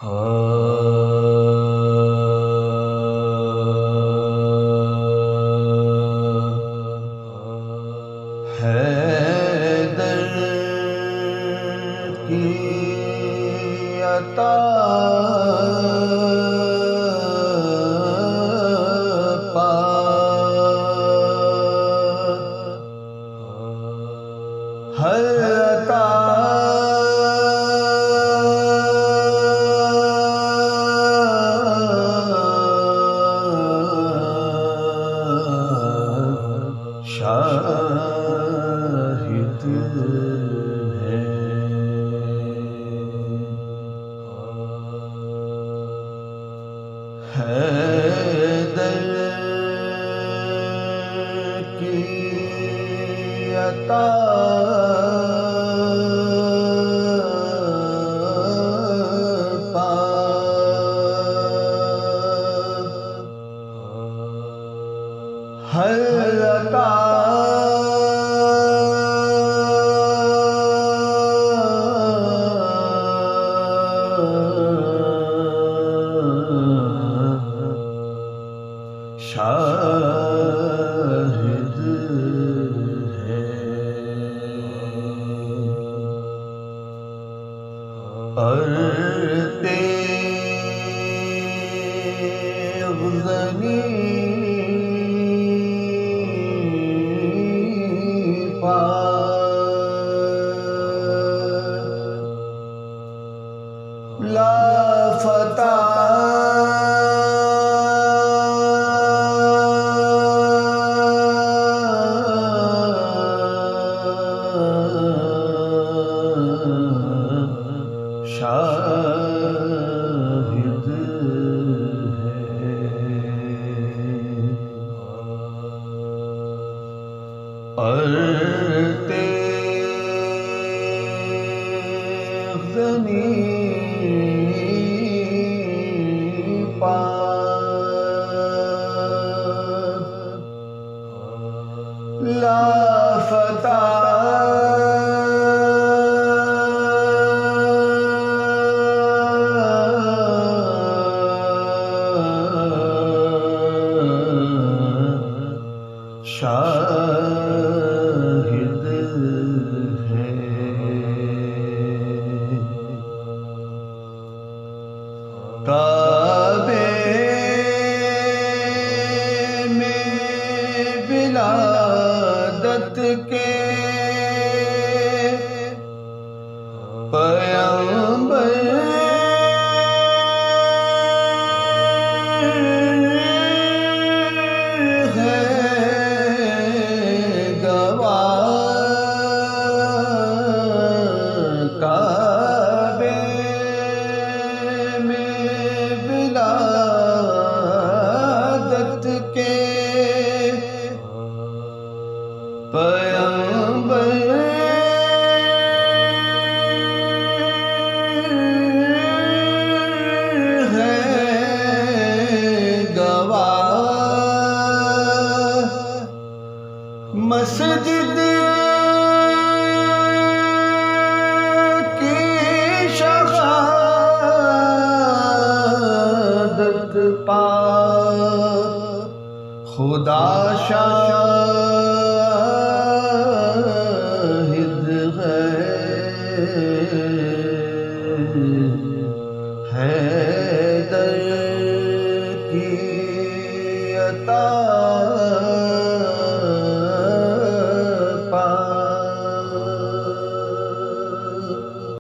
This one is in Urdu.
حیدر کی عطا پا ہر عطا شاہد ہے۔ حیدر کی عطا پا ہر عطا شاہد ہے۔ اور تیغ زنی پا لافتہ شاہد ہے۔ اور تیغ زنی پا لافتہ شاہد ہے۔ کعبے میں ولادت کے پیغمبر پیغمبر ہے گواہ، مسجد کی شہادت پا خدا شاہد ہے۔ حیدر کی عطا